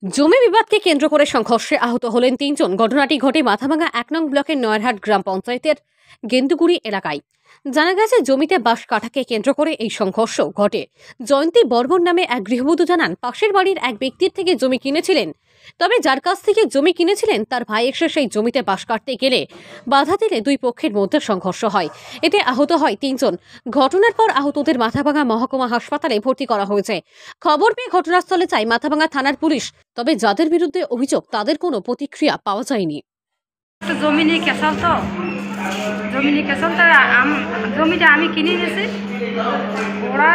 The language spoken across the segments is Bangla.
জমি বিবাদকে কেন্দ্র করে সংঘর্ষে আহত হলেন ৩ জন। ঘটনাটি ঘটে মাথাভাঙা ১ নং ব্লকের নয়ারহাট গ্রাম পঞ্চায়েতের গেন্দুগুড়ি এলাকায়। জানা গেছে, জমিতে বাঁশ কাটাকে কেন্দ্র করে এই সংঘর্ষ ঘটে। জয়ন্তী বর্মন নামে এক গৃহবধূ জানান, পাশের বাড়ির এক ব্যক্তির থেকে জমি কিনেছিলেন। তবে যার কাছ থেকে জমি কিনেছিলেন তার ভাই এসে সেই জমিতে বাঁশ কাটতে গেলে বাধা দিলে দুই পক্ষের মধ্যে সংঘর্ষ হয়। এতে আহত হয় ৩ জন। ঘটনার পর আহতদের মাথাভাঙা মহকুমা হাসপাতালে ভর্তি করা হয়েছে। খবর পেয়ে ঘটনাস্থলে যায় মাথাভাঙা থানার পুলিশ। তবে যাদের বিরুদ্ধে অভিযোগ, তাদের কোনো প্রতিক্রিয়া পাওয়া যায়নি। জমিনে কেসাল তো জমিটা আমি কিনে নিয়েছি। ওরা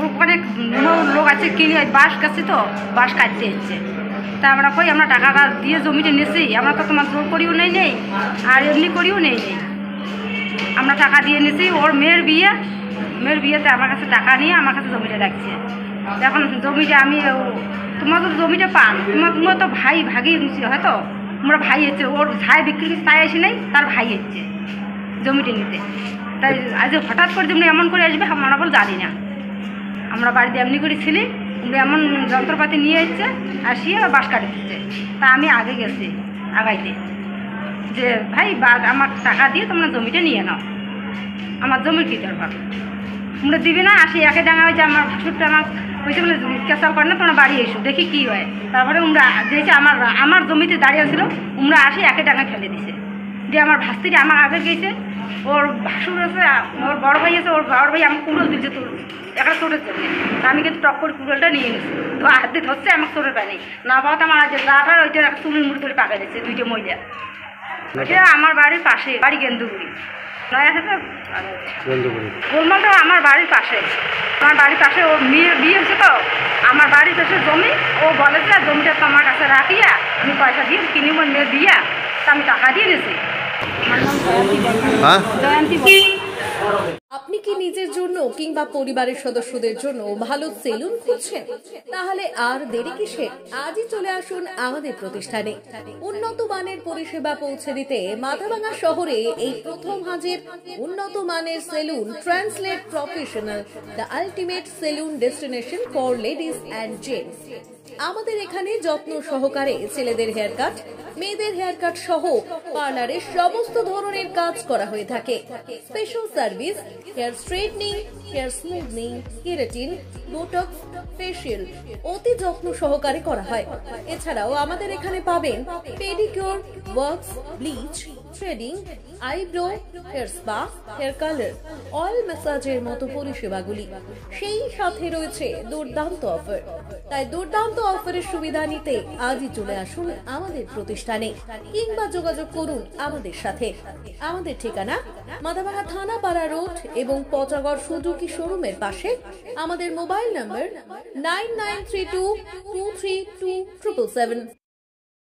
ওখানে লোক আছে কিনে বাঁশ কাছে তো বাঁশ কাটতে এসছে। তা আমরা আমরা টাকা দিয়ে জমিটা নিয়েছি। আমরা তো তোমার জোর করিও নেই আর এমনি করিও নেই। আমরা টাকা দিয়ে নিয়েছি। ওর মেয়ের বিয়েতে আমার কাছে টাকা নিয়ে আমার কাছে জমিটা রাখছে। এখন জমিটা আমি তোমার তো জমিটা পান, তোমার তো ভাই ভাগিয়ে নিচ্ছি, হয়তো তোমরা ভাই হচ্ছে। ওর ভাই বিক্রি করছে, তাই আসে নাই, তার ভাই হচ্ছে জমিটা নিতে। তাই আজ হঠাৎ করে যেমনি এমন করে আসবে আমরা বল জানি না। আমরা বাড়িতে এমনি করে ছিলি, এমন যন্ত্রপাতি নিয়ে এসছে, আসিয়ে বাঁশ কাটে দিচ্ছে। তা আমি আগে গেছি আগাইতে যে ভাই আমার টাকা দিয়ে তোমরা জমিটা নিয়ে নাও, আমার জমির কী দরকার, তোমরা দিবে না। আসি একে ডাঙা হয়েছে, আমার ভাসুরটা আমার হয়েছে বলে কেসাল করে না, তোমরা বাড়ি এসো দেখি কী হয়। তারপরে উমরা যেছে আমার জমিতে দাঁড়িয়ে ছিল, উমরা আসি একে ডাঙা ফেলে দিছে। যে আমার ভাস্তিটা আমার আগে গেছে, ওর ভাসুর আছে, ওর বড় ভাই আছে, ওর বড় ভাই আমাকে কুড়োল দিচ্ছে একটা চোটের জন্য। আমি কিন্তু টক করে কুড়োলটা নিয়ে গেছি, তো হাত দিয়ে ধরছে, আমাকে চোটের পায়নি না পাওয়াতে আমার আজ গাটা ওইটা চুলের মুড়ি ধরে পাকা দিচ্ছে দুইটা মহিলা। ওইটা আমার বাড়ির পাশে, বাড়ি গেন্দুগুড়ি গোলমালটা আমার বাড়ির পাশে। ওর মেয়ের বিয়ে হচ্ছে তো আমার বাড়ির পাশে জমি। ও বলে যে জমিটা তো আমার কাছে রাখিয়া আমি পয়সা দিয়ে কিনি, ওর মেয়ের বিয়া, তা আমি টাকা দিয়ে নিয়েছি। আমার নাম জয়ন্তী বর্মন। আপনি কি নিজের জন্য কিংবা পরিবারের সদস্যদের জন্য ভালো সেলুন খুঁজছেন? তাহলে আর দেরি কিসে? আজই চলে আসুন আমাদের প্রতিষ্ঠানে। উন্নত মানের পরিষেবা পৌঁছে দিতে মাথাভাঙা শহরে এই প্রথম হাজির উন্নত মানের salon translate professional, the ultimate salon destination for ladies and gents. আমাদের এখানে যত্ন সহকারে ছেলেদের হেয়ার কাট, মেয়েদের হেয়ার কাট সহ পার্লারের সমস্ত ধরনের কাজ করা হয়ে থাকে। Special service, hair straightening, hair smoothening, keratin, Botox, facial অতি যত্ন সহকারে করা হয়। এছাড়াও আমাদের এখানে পাবেন pedicure, wax, bleach, threading, eyebrow, hair spa, hair colour, oil ম্যাসাজের মতো পরিষেবাগুলি। সেই সাথে রয়েছে দুর্দান্ত অফার। তাই দুর্দান্ত অফারের সুবিধা নিতে আজই চলে আসুন আমাদের প্রতিষ্ঠানে কিংবা যোগাযোগ করুন আমাদের সাথে। আমাদের ঠিকানা মাথাভাঙা থানাপাড়া রোড এবং পচাগড় সুজুকি শোরুমের পাশে। আমাদের মোবাইল নম্বর 9932232777।